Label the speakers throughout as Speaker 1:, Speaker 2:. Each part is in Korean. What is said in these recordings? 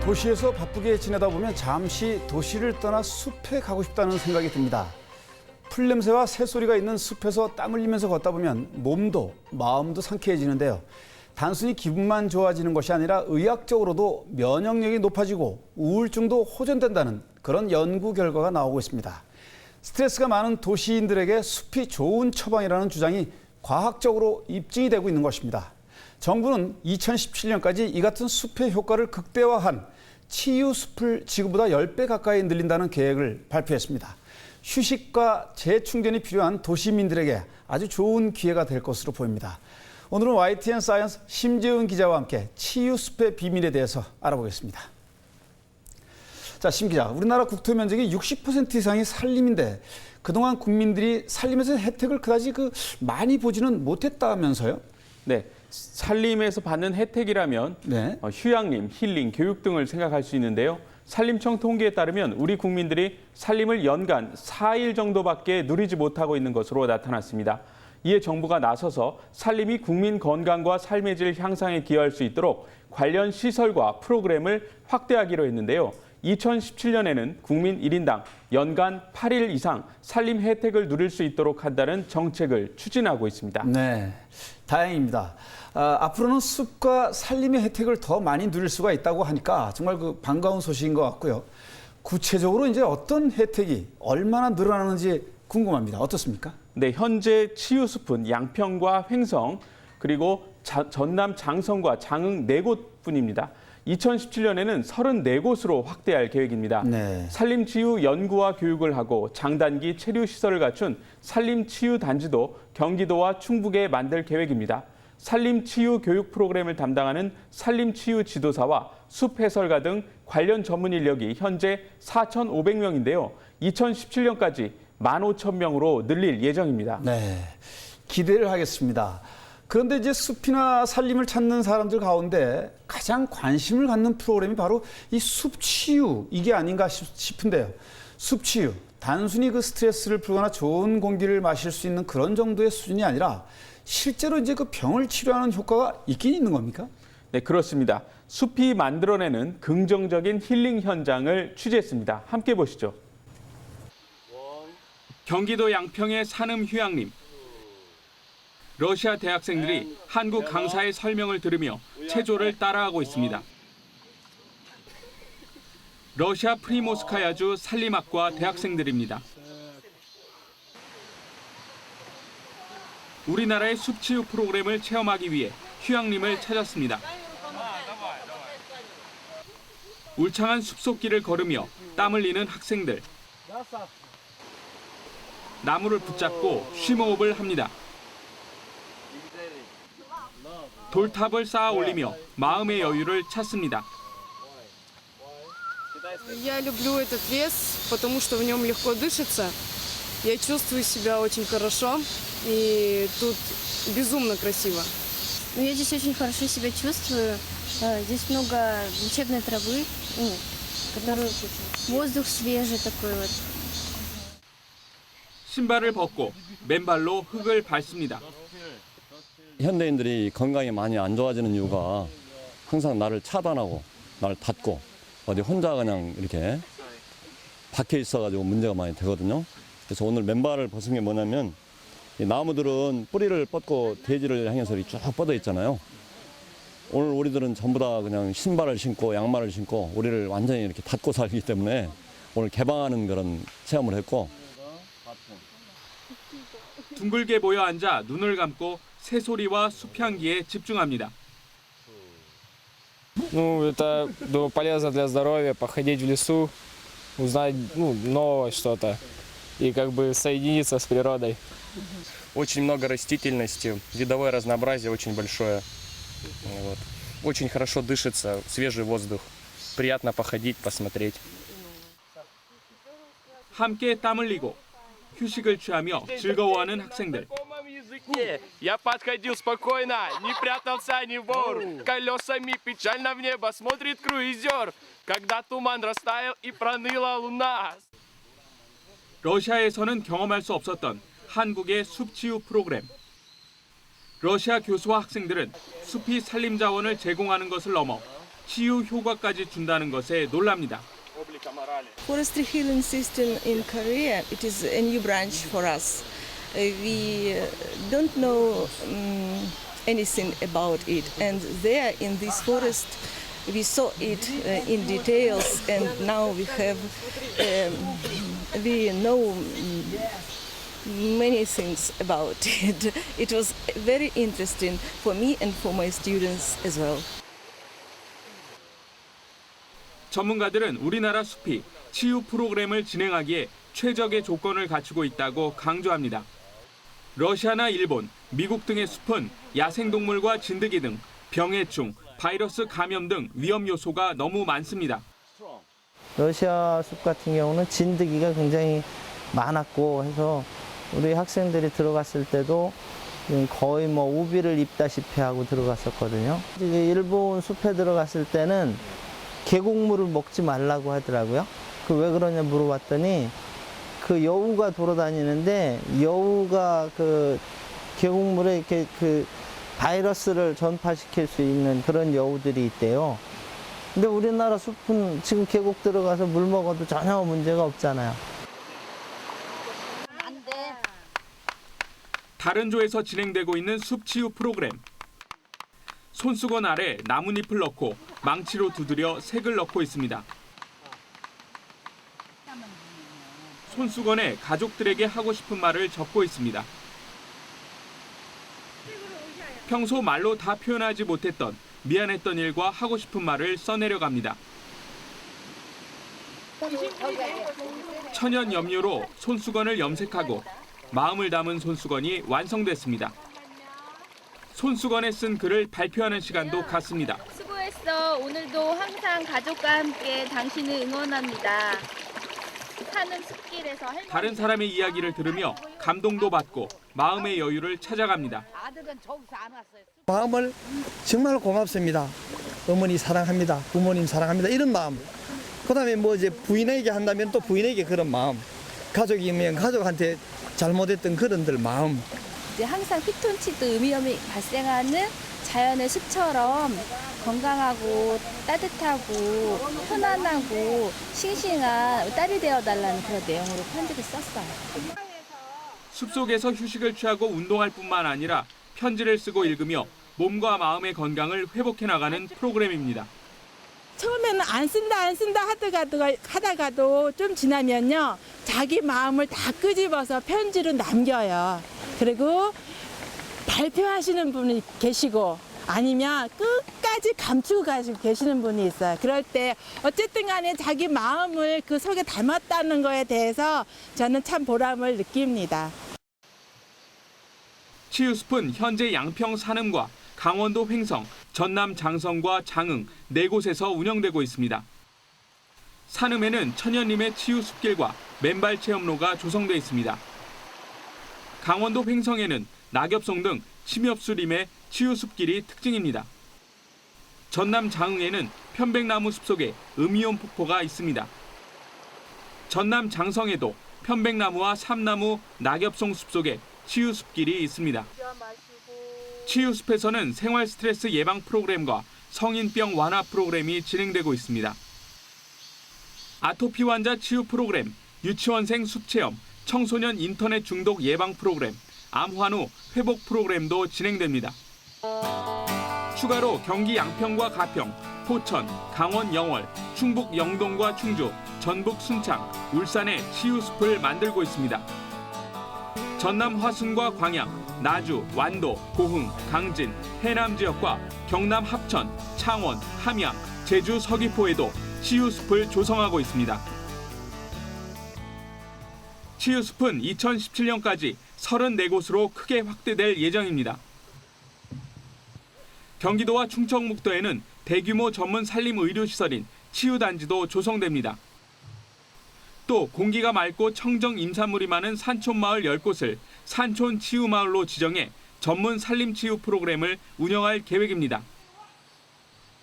Speaker 1: 도시에서 바쁘게 지내다 보면 잠시 도시를 떠나 숲에 가고 싶다는 생각이 듭니다. 풀냄새와 새소리가 있는 숲에서 땀 흘리면서 걷다 보면 몸도 마음도 상쾌해지는데요. 단순히 기분만 좋아지는 것이 아니라 의학적으로도 면역력이 높아지고 우울증도 호전된다는 그런 연구 결과가 나오고 있습니다. 스트레스가 많은 도시인들에게 숲이 좋은 처방이라는 주장이 과학적으로 입증이 되고 있는 것입니다. 정부는 2017년까지 이 같은 숲의 효과를 극대화한 치유숲을 지구보다 10배 가까이 늘린다는 계획을 발표했습니다. 휴식과 재충전이 필요한 도시민들에게 아주 좋은 기회가 될 것으로 보입니다. 오늘은 YTN 사이언스 심재은 기자와 함께 치유숲의 비밀에 대해서 알아보겠습니다. 자, 심 기자, 우리나라 국토 면적의 60% 이상이 산림인데 그동안 국민들이 산림에서 혜택을 그다지 많이 보지는 못했다면서요?
Speaker 2: 네, 산림에서 받는 혜택이라면
Speaker 1: 네.
Speaker 2: 휴양림, 힐링, 교육 등을 생각할 수 있는데요. 산림청 통계에 따르면 우리 국민들이 산림을 연간 4일 정도밖에 누리지 못하고 있는 것으로 나타났습니다. 이에 정부가 나서서 산림이 국민 건강과 삶의 질 향상에 기여할 수 있도록 관련 시설과 프로그램을 확대하기로 했는데요. 2017년에는 국민 1인당 연간 8일 이상 산림 혜택을 누릴 수 있도록 한다는 정책을 추진하고 있습니다.
Speaker 1: 네, 다행입니다. 앞으로는 숲과 산림의 혜택을 더 많이 누릴 수가 있다고 하니까 정말 반가운 소식인 것 같고요. 구체적으로 이제 어떤 혜택이 얼마나 늘어나는지 궁금합니다. 어떻습니까?
Speaker 2: 네, 현재 치유숲은 양평과 횡성 그리고 전남 장성과 장흥 4곳뿐입니다. 2017년에는 34곳으로 확대할 계획입니다.
Speaker 1: 네.
Speaker 2: 산림치유 연구와 교육을 하고 장단기 체류시설을 갖춘 산림치유단지도 경기도와 충북에 만들 계획입니다. 산림치유 교육 프로그램을 담당하는 산림치유 지도사와 숲해설가 등 관련 전문 인력이 현재 4,500명인데요. 2017년까지 15,000명으로 늘릴 예정입니다.
Speaker 1: 네, 기대를 하겠습니다. 그런데 이제 숲이나 산림을 찾는 사람들 가운데 가장 관심을 갖는 프로그램이 바로 이 숲치유 이게 아닌가 싶은데요. 숲치유, 단순히 스트레스를 풀거나 좋은 공기를 마실 수 있는 그런 정도의 수준이 아니라 실제로 이제 병을 치료하는 효과가 있긴 있는 겁니까?
Speaker 2: 네, 그렇습니다. 숲이 만들어내는 긍정적인 힐링 현장을 취재했습니다. 함께 보시죠. 경기도 양평의 산음 휴양림. 러시아 대학생들이 한국 강사의 설명을 들으며 체조를 따라하고 있습니다. 러시아 프리모스카야주 산림학과 대학생들입니다. 우리나라의 숲치유 프로그램을 체험하기 위해 휴양림을 찾았습니다. 울창한 숲속길을 걸으며 땀 흘리는 학생들. 나무를 붙잡고 쉼호흡을 합니다. 돌탑을 쌓아 올리며 마음의 여유를 찾습니다.
Speaker 3: Я люблю этот лес, потому что в нем легко дышится. Я чувствую себя очень хорошо, и тут безумно красиво.
Speaker 4: Я здесь очень хорошо себя чувствую. Здесь много лечебной травы, воздух свежий такой вот.
Speaker 2: 신발을 벗고 맨발로 흙을 밟습니다.
Speaker 5: 현대인들이 건강이 많이 안 좋아지는 이유가 항상 나를 차단하고 나를 닫고 어디 혼자 그냥 이렇게 박혀 있어가지고 문제가 많이 되거든요. 그래서 오늘 맨발을 벗은 게 뭐냐면 이 나무들은 뿌리를 뻗고 대지를 향해서 쭉 뻗어 있잖아요. 오늘 우리들은 전부 다 그냥 신발을 신고 양말을 신고 우리를 완전히 이렇게 닫고 살기 때문에 오늘 개방하는 그런 체험을 했고
Speaker 2: 둥글게 모여 앉아 눈을 감고 새소리와 숲향기에 집중합니다.
Speaker 6: Это полезно для здоровья, походить в лесу, узнать новое что-то и соединиться с природой.
Speaker 7: Очень много растительности, видовое разнообразие очень большое. Вот. Очень хорошо дышится, свежий воздух. Приятно походить, посмотреть.
Speaker 2: 함께 땀 흘리고 휴식을 취하며 즐거워하는 학생들.
Speaker 7: Я подходил спокойно, не прятался ни вор. Колесами печально в небо смотрит круизер. Когда туман растаял и проныла луна.
Speaker 2: 러시아에서는 경험할 수 없었던 한국의 숲치유 프로그램. 러시아 교수와 학생들은 숲이 산림 자원을 제공하는 것을 넘어 치유 효과까지 준다는 것에 놀랍니다.
Speaker 8: Forestry healing system in Korea, it is a new branch for us. We don't know anything about it, and there in this forest we saw it in details, and now we know many things about it. It was very interesting for me and for my students as well.
Speaker 2: 전문가들은 우리나라 숲이 치유 프로그램을 진행하기에 최적의 조건을 갖추고 있다고 강조합니다. 러시아나 일본, 미국 등의 숲은 야생동물과 진드기 등 병해충, 바이러스 감염 등 위험 요소가 너무 많습니다.
Speaker 9: 러시아 숲 같은 경우는 진드기가 굉장히 많았고 해서 우리 학생들이 들어갔을 때도 거의 뭐 우비를 입다시피 하고 들어갔었거든요. 일본 숲에 들어갔을 때는 계곡물을 먹지 말라고 하더라고요. 그 왜 그러냐 물어봤더니 그 여우가 돌아다니는데 여우가 그 계곡물에 이렇게 그 바이러스를 전파시킬 수 있는 그런 여우들이 있대요. 근데 우리나라 숲은 지금 계곡 들어가서 물 먹어도 전혀 문제가 없잖아요.
Speaker 2: 다른 조에서 진행되고 있는 숲 치유 프로그램. 손수건 아래 나뭇잎을 넣고 망치로 두드려 색을 넣고 있습니다. 손수건에 가족들에게 하고 싶은 말을 적고 있습니다. 평소 말로 다 표현하지 못했던 미안했던 일과 하고 싶은 말을 써내려 갑니다. 천연 염료로 손수건을 염색하고 마음을 담은 손수건이 완성됐습니다. 손수건에 쓴 글을 발표하는 시간도 갖습니다.
Speaker 10: 수고했어. 오늘도 항상 가족과 함께 당신을 응원합니다. 사는 숲길에서
Speaker 2: 다른 사람의 이야기를 들으며 감동도 받고 마음의 여유를 찾아갑니다.
Speaker 11: 마음을 정말 고맙습니다. 어머니 사랑합니다. 부모님 사랑합니다. 이런 마음. 그다음에 뭐 이제 부인에게 한다면 또 부인에게 그런 마음. 가족이면 가족한테 잘못했던 그런들 마음.
Speaker 4: 이제 항상 피톤치드 음이염이 발생하는 자연의 숲처럼 건강하고 따뜻하고 편안하고 싱싱한 딸이 되어달라는 그런 내용으로 편지를 썼어요.
Speaker 2: 숲속에서 휴식을 취하고 운동할 뿐만 아니라 편지를 쓰고 읽으며 몸과 마음의 건강을 회복해 나가는 프로그램입니다.
Speaker 12: 처음에는 안 쓴다 하다가도 좀 지나면요. 자기 마음을 다 끄집어서 편지로 남겨요. 그리고 발표하시는 분이 계시고 아니면 끝까지 감추고 가시고 계시는 분이 있어요. 그럴 때 어쨌든 간에 자기 마음을 그 속에 담았다는 거에 대해서 저는 참 보람을 느낍니다.
Speaker 2: 치유숲은 현재 양평 산음과 강원도 횡성, 전남 장성과 장흥 4곳에서 운영되고 있습니다. 산음에는 천연림의 치유숲길과 맨발 체험로가 조성돼 있습니다. 강원도 횡성에는 낙엽송 등 침엽수림의 치유숲길이 특징입니다. 전남 장흥에는 편백나무 숲속에 음이온 폭포가 있습니다. 전남 장성에도 편백나무와 삼나무 낙엽송 숲속에 치유숲길이 있습니다. 치유숲에서는 생활 스트레스 예방 프로그램과 성인병 완화 프로그램이 진행되고 있습니다. 아토피 환자 치유 프로그램, 유치원생 숲체험, 청소년 인터넷 중독 예방 프로그램, 암환후 회복 프로그램도 진행됩니다. 추가로 경기 양평과 가평, 포천, 강원 영월, 충북 영동과 충주, 전북 순창, 울산에 치유숲을 만들고 있습니다. 전남 화순과 광양, 나주, 완도, 고흥, 강진, 해남 지역과 경남 합천, 창원, 함양, 제주 서귀포에도 치유숲을 조성하고 있습니다. 치유숲은 2017년까지 34곳으로 크게 확대될 예정입니다. 경기도와 충청북도에는 대규모 전문 산림 의료시설인 치유단지도 조성됩니다. 또 공기가 맑고 청정 임산물이 많은 산촌마을 10곳을 산촌치유마을로 지정해 전문 산림치유 프로그램을 운영할 계획입니다.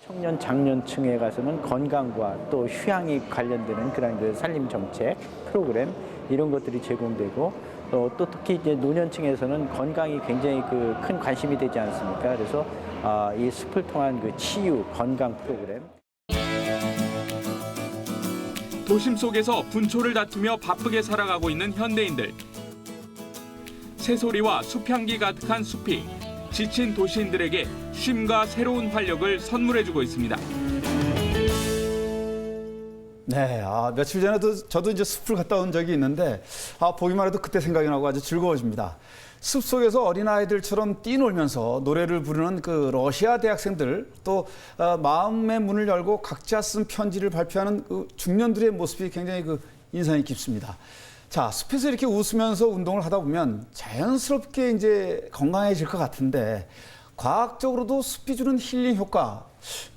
Speaker 9: 청년 장년층에 가서는 건강과 또 휴양이 관련되는 그런 그 산림 정책 프로그램 이런 것들이 제공되고 또 특히 이제 노년층에서는 건강이 굉장히 큰 관심이 되지 않습니까? 그래서 이 숲을 통한 그 치유 건강 프로그램.
Speaker 2: 도심 속에서 분초를 다투며 바쁘게 살아가고 있는 현대인들. 새소리와 숲향기 가득한 숲이 지친 도시인들에게 쉼과 새로운 활력을 선물해주고 있습니다.
Speaker 1: 네, 며칠 전에도 저도 이제 숲을 갔다 온 적이 있는데 보기만 해도 그때 생각이 나고 아주 즐거워집니다. 숲속에서 어린아이들처럼 뛰놀면서 노래를 부르는 그 러시아 대학생들, 또 마음의 문을 열고 각자 쓴 편지를 발표하는 그 중년들의 모습이 굉장히 그 인상이 깊습니다. 자, 숲에서 이렇게 웃으면서 운동을 하다 보면 자연스럽게 이제 건강해질 것 같은데, 과학적으로도 숲이 주는 힐링 효과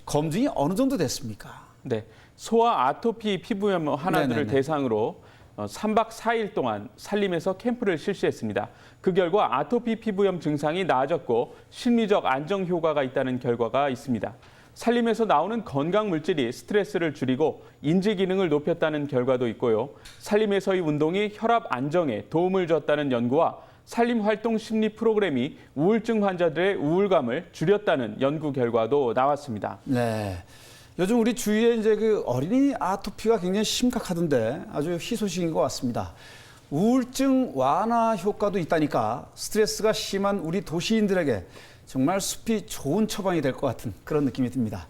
Speaker 1: 검증이 어느 정도 됐습니까?
Speaker 2: 네, 소아 아토피 피부염 환자들을
Speaker 1: 네네네.
Speaker 2: 대상으로 3박 4일 동안 산림에서 캠프를 실시했습니다. 그 결과 아토피 피부염 증상이 나아졌고 심리적 안정 효과가 있다는 결과가 있습니다. 산림에서 나오는 건강 물질이 스트레스를 줄이고 인지 기능을 높였다는 결과도 있고요. 산림에서의 운동이 혈압 안정에 도움을 줬다는 연구와 산림 활동 심리 프로그램이 우울증 환자들의 우울감을 줄였다는 연구 결과도 나왔습니다.
Speaker 1: 네. 요즘 우리 주위에 이제 그 어린이 아토피가 굉장히 심각하던데 아주 희소식인 것 같습니다. 우울증 완화 효과도 있다니까 스트레스가 심한 우리 도시인들에게 정말 숲이 좋은 처방이 될 것 같은 그런 느낌이 듭니다.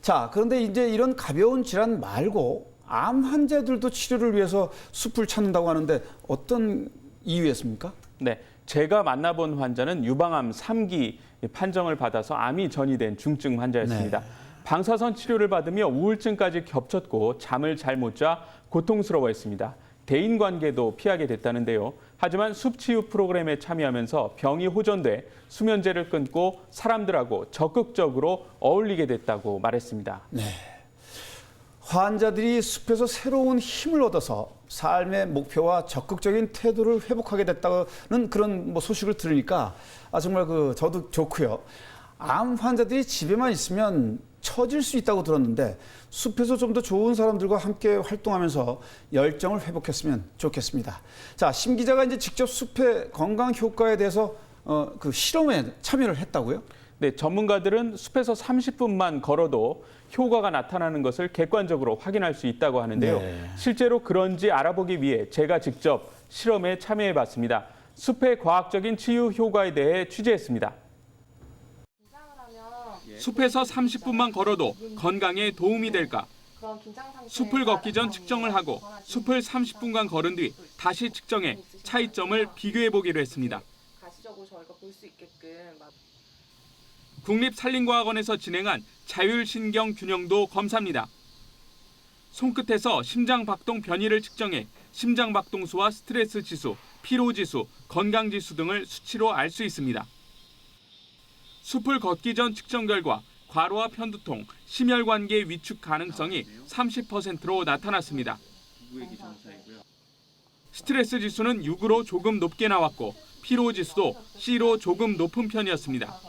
Speaker 1: 자, 그런데 이제 이런 가벼운 질환 말고 암 환자들도 치료를 위해서 숲을 찾는다고 하는데 어떤 이유였습니까?
Speaker 2: 네, 제가 만나본 환자는 유방암 3기 판정을 받아서 암이 전이된 중증 환자였습니다.
Speaker 1: 네.
Speaker 2: 방사선 치료를 받으며 우울증까지 겹쳤고 잠을 잘 못 자 고통스러워했습니다. 대인관계도 피하게 됐다는데요. 하지만 숲치유 프로그램에 참여하면서 병이 호전돼 수면제를 끊고 사람들하고 적극적으로 어울리게 됐다고 말했습니다.
Speaker 1: 네. 환자들이 숲에서 새로운 힘을 얻어서 삶의 목표와 적극적인 태도를 회복하게 됐다는 그런 소식을 들으니까 정말 저도 좋고요. 암 환자들이 집에만 있으면 처질 수 있다고 들었는데 숲에서 좀 더 좋은 사람들과 함께 활동하면서 열정을 회복했으면 좋겠습니다. 자, 심 기자가 이제 직접 숲의 건강 효과에 대해서 그 실험에 참여를 했다고요?
Speaker 2: 네, 전문가들은 숲에서 30분만 걸어도 효과가 나타나는 것을 객관적으로 확인할 수 있다고 하는데요.
Speaker 1: 네.
Speaker 2: 실제로 그런지 알아보기 위해 제가 직접 실험에 참여해봤습니다. 숲의 과학적인 치유 효과에 대해 취재했습니다. 숲에서 30분만 걸어도 건강에 도움이 될까? 숲을 걷기 전 측정을 하고 숲을 30분간 걸은 뒤 다시 측정해 차이점을 비교해보기로 했습니다. 국립산림과학원에서 진행한 자율신경균형도 검사입니다. 손끝에서 심장박동 변이를 측정해 심장박동수와 스트레스 지수, 피로지수, 건강지수 등을 수치로 알 수 있습니다. 숲을 걷기 전 측정 결과 과로와 편두통, 심혈관계 위축 가능성이 30%로 나타났습니다. 스트레스 지수는 6으로 조금 높게 나왔고 피로 지수도 C로 조금 높은 편이었습니다.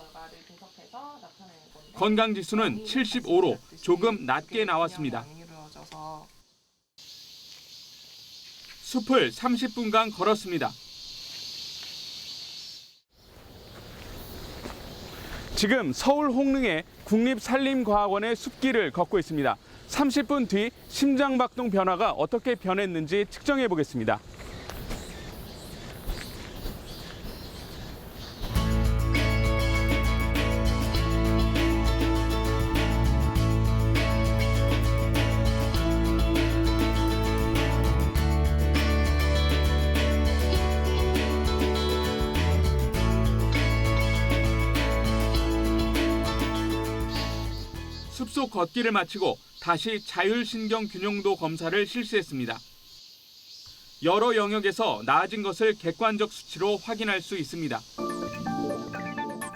Speaker 2: 건강 지수는 75로 조금 낮게 나왔습니다. 숲을 30분간 걸었습니다. 지금 서울 홍릉의 국립산림과학원의 숲길을 걷고 있습니다. 30분 뒤 심장박동 변화가 어떻게 변했는지 측정해 보겠습니다. 숲속 걷기를 마치고 다시 자율신경균형도 검사를 실시했습니다. 여러 영역에서 나아진 것을 객관적 수치로 확인할 수 있습니다.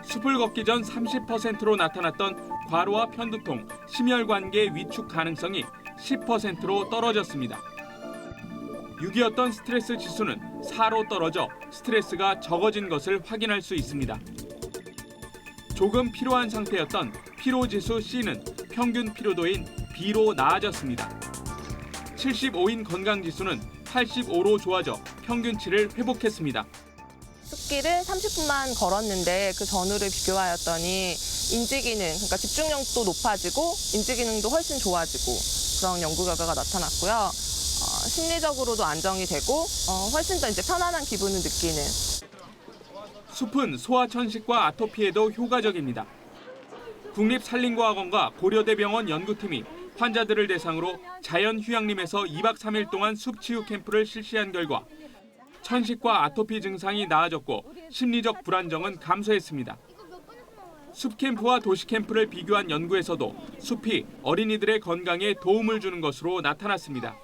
Speaker 2: 숲을 걷기 전 30%로 나타났던 과로와 편두통, 심혈관계 위축 가능성이 10%로 떨어졌습니다. 6이었던 스트레스 지수는 4로 떨어져 스트레스가 적어진 것을 확인할 수 있습니다. 조금 피로한 상태였던 피로지수 C는 평균 피로도인 B로 나아졌습니다. 75인 건강지수는 85로 좋아져 평균치를 회복했습니다.
Speaker 13: 숲길을 30분만 걸었는데 그 전후를 비교하였더니 인지기능, 그러니까 집중력도 높아지고 인지기능도 훨씬 좋아지고 그런 연구 결과가 나타났고요. 심리적으로도 안정이 되고 훨씬 더 이제 편안한 기분을 느끼는.
Speaker 2: 숲은 소아천식과 아토피에도 효과적입니다. 국립산림과학원과 고려대병원 연구팀이 환자들을 대상으로 자연휴양림에서 2박 3일 동안 숲 치유 캠프를 실시한 결과 천식과 아토피 증상이 나아졌고 심리적 불안정은 감소했습니다. 숲 캠프와 도시 캠프를 비교한 연구에서도 숲이 어린이들의 건강에 도움을 주는 것으로 나타났습니다.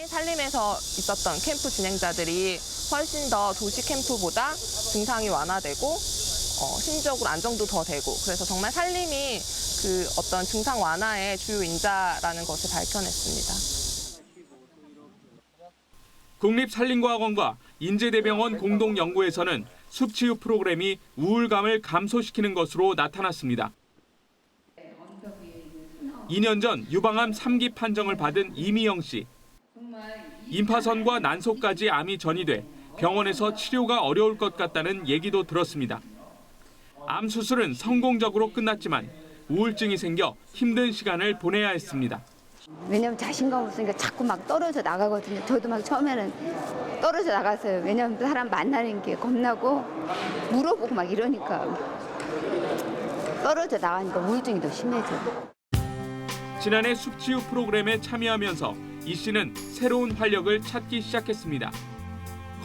Speaker 13: 산림에서 있었던 캠프 진행자들이 훨씬 더 도시 캠프보다 증상이 완화되고 심리적으로 안정도 더 되고, 그래서 정말 산림이 그 어떤 증상 완화의 주요 인자라는 것을 밝혀냈습니다.
Speaker 2: 국립산림과학원과 인제대병원 공동연구에서는 숲치유 프로그램이 우울감을 감소시키는 것으로 나타났습니다. 2년 전 유방암 3기 판정을 받은 이미영 씨. 임파선과 난소까지 암이 전이돼 병원에서 치료가 어려울 것 같다는 얘기도 들었습니다. 암 수술은 성공적으로 끝났지만 우울증이 생겨 힘든 시간을 보내야 했습니다.
Speaker 14: 왜냐면 자신감 없으니까 자꾸 막 떨어져 나가거든요. 저도 막 처음에는 떨어져 나갔어요. 왜냐면 사람 만나는 게 겁나고 물어보고 막 이러니까 떨어져 나가니까 우울증이 더 심해져요.
Speaker 2: 지난해 숲치유 프로그램에 참여하면서 이 씨는 새로운 활력을 찾기 시작했습니다.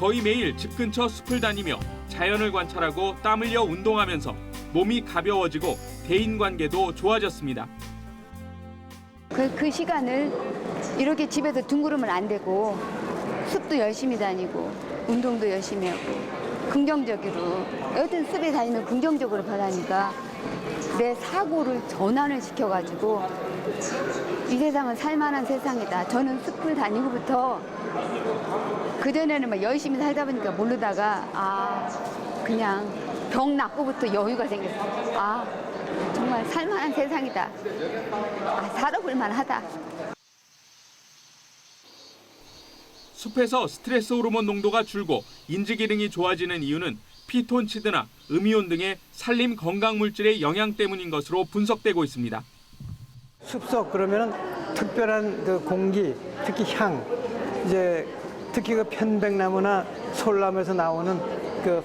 Speaker 2: 거의 매일 집 근처 숲을 다니며 자연을 관찰하고 땀 흘려 운동하면서 몸이 가벼워지고 대인관계도 좋아졌습니다.
Speaker 14: 그 시간을 이렇게 집에서 둥그러면 안 되고 숲도 열심히 다니고 운동도 열심히 하고 긍정적으로, 여튼 숲에 다니면 긍정적으로 변하니까 내 사고를 전환을 시켜가지고 이 세상은 살만한 세상이다. 저는 숲을 다니고부터 그전에는 막 열심히 살다 보니까 모르다가 그냥 병 낫고부터 여유가 생겼어. 정말 살만한 세상이다. 살아볼 만하다.
Speaker 2: 숲에서 스트레스 호르몬 농도가 줄고 인지 기능이 좋아지는 이유는 피톤치드나 음이온 등의 산림 건강 물질의 영향 때문인 것으로 분석되고 있습니다.
Speaker 15: 숲속 그러면은 특별한 그 공기, 특히 향, 이제 특히 그 편백나무나 솔나무에서 나오는 그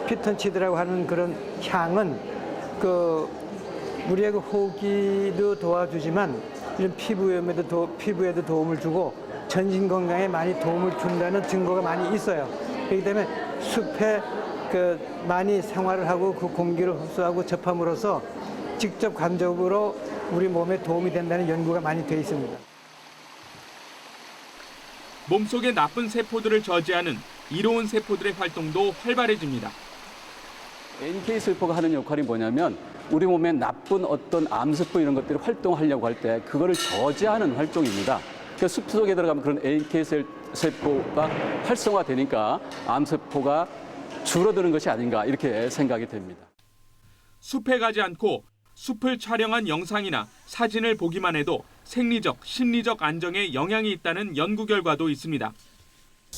Speaker 15: 피톤치드라고 하는 그런 향은 그 우리의 그 호흡기도 도와주지만 이런 피부에도 도움을 주고 전신 건강에 많이 도움을 준다는 증거가 많이 있어요. 그렇기 때문에 숲에 그 많이 생활을 하고 그 공기를 흡수하고 접함으로써 직접 간접으로 우리 몸에 도움이 된다는 연구가 많이 되어 있습니다.
Speaker 2: 몸속의 나쁜 세포들을 저지하는 이로운 세포들의 활동도 활발해집니다.
Speaker 16: NK 세포가 하는 역할이 뭐냐면 우리 몸에 나쁜 어떤 암세포 이런 것들이 활동하려고 할 때 그거를 저지하는 활동입니다. 그 숲 속에 들어가면 그런 NK 세포가 활성화되니까 암세포가 줄어드는 것이 아닌가 이렇게 생각이 됩니다.
Speaker 2: 숲에 가지 않고 숲을 촬영한 영상이나 사진을 보기만 해도 생리적, 심리적 안정에 영향이 있다는 연구 결과도 있습니다.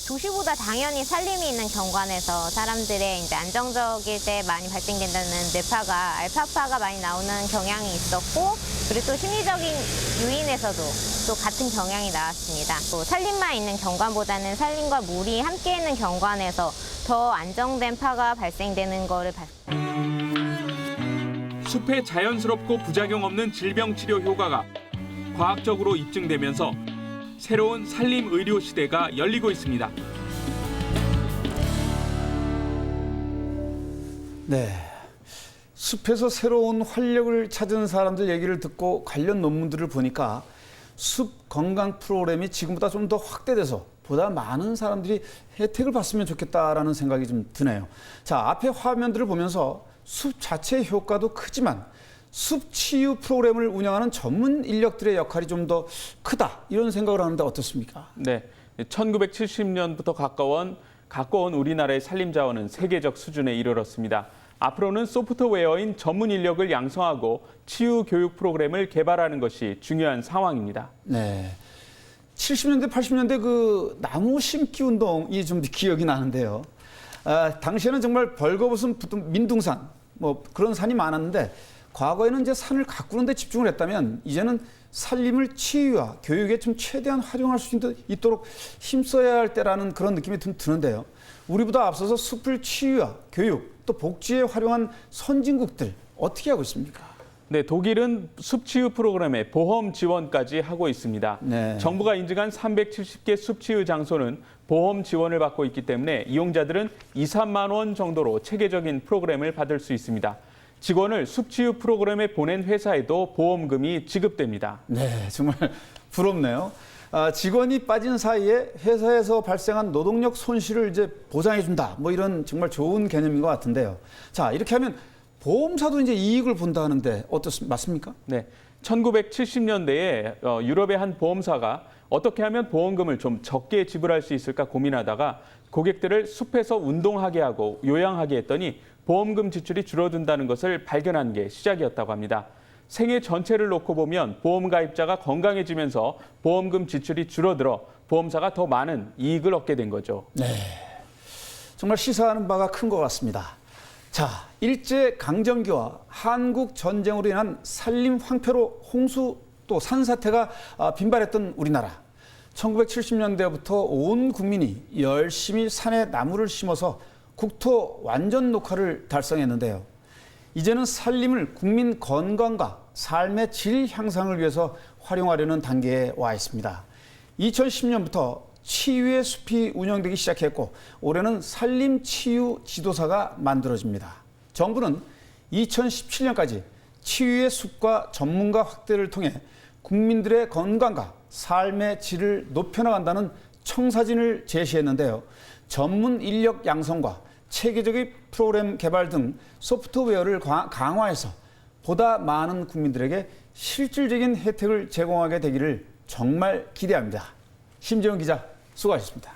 Speaker 17: 도시보다 당연히 산림이 있는 경관에서 사람들의 이제 안정적일 때 많이 발생된다는 뇌파가 알파파가 많이 나오는 경향이 있었고, 그리고 또 심리적인 요인에서도 또 같은 경향이 나왔습니다. 또 산림만 있는 경관보다는 산림과 물이 함께 있는 경관에서 더 안정된 파가 발생되는 거를
Speaker 2: 숲의 자연스럽고 부작용 없는 질병 치료 효과가 과학적으로 입증되면서 새로운 산림 의료 시대가 열리고 있습니다.
Speaker 1: 네. 숲에서 새로운 활력을 찾은 사람들 얘기를 듣고 관련 논문들을 보니까 숲 건강 프로그램이 지금보다 좀 더 확대돼서 보다 많은 사람들이 혜택을 봤으면 좋겠다라는 생각이 좀 드네요. 자, 앞에 화면들을 보면서 숲 자체의 효과도 크지만 숲 치유 프로그램을 운영하는 전문 인력들의 역할이 좀 더 크다 이런 생각을 하는데 어떻습니까?
Speaker 2: 네, 1970년부터 가까운 우리나라의 산림 자원은 세계적 수준에 이르렀습니다. 앞으로는 소프트웨어인 전문 인력을 양성하고 치유 교육 프로그램을 개발하는 것이 중요한 상황입니다.
Speaker 1: 네. 70년대, 80년대 그 나무 심기 운동이 좀 기억이 나는데요. 당시에는 정말 벌거벗은 민둥산, 뭐 그런 산이 많았는데 과거에는 이제 산을 가꾸는 데 집중을 했다면 이제는 산림을 치유와 교육에 좀 최대한 활용할 수 있도록 힘써야 할 때라는 그런 느낌이 좀 드는데요. 우리보다 앞서서 숲을 치유와 교육 또 복지에 활용한 선진국들 어떻게 하고 있습니까?
Speaker 2: 네, 독일은 숲치유 프로그램에 보험 지원까지 하고 있습니다.
Speaker 1: 네.
Speaker 2: 정부가 인증한 370개 숲치유 장소는 보험 지원을 받고 있기 때문에 이용자들은 2, 3만 원 정도로 체계적인 프로그램을 받을 수 있습니다. 직원을 숲치유 프로그램에 보낸 회사에도 보험금이 지급됩니다.
Speaker 1: 네, 정말 부럽네요. 직원이 빠진 사이에 회사에서 발생한 노동력 손실을 이제 보상해준다. 뭐 이런 정말 좋은 개념인 것 같은데요. 자, 이렇게 하면 보험사도 이제 이익을 본다 하는데 맞습니까?
Speaker 2: 네, 1970년대에 유럽의 한 보험사가 어떻게 하면 보험금을 좀 적게 지불할 수 있을까 고민하다가 고객들을 숲에서 운동하게 하고 요양하게 했더니 보험금 지출이 줄어든다는 것을 발견한 게 시작이었다고 합니다. 생애 전체를 놓고 보면 보험 가입자가 건강해지면서 보험금 지출이 줄어들어 보험사가 더 많은 이익을 얻게 된 거죠.
Speaker 1: 네, 정말 시사하는 바가 큰 것 같습니다. 자, 일제 강점기와 한국 전쟁으로 인한 산림 황폐로 홍수 또 산사태가 빈발했던 우리나라. 1970년대부터 온 국민이 열심히 산에 나무를 심어서 국토 완전 녹화를 달성했는데요. 이제는 산림을 국민 건강과 삶의 질 향상을 위해서 활용하려는 단계에 와 있습니다. 2010년부터 치유의 숲이 운영되기 시작했고 올해는 산림 치유 지도사가 만들어집니다. 정부는 2017년까지 치유의 숲과 전문가 확대를 통해 국민들의 건강과 삶의 질을 높여나간다는 청사진을 제시했는데요. 전문 인력 양성과 체계적인 프로그램 개발 등 소프트웨어를 강화해서 보다 많은 국민들에게 실질적인 혜택을 제공하게 되기를 정말 기대합니다. 심재훈 기자 수고하셨습니다.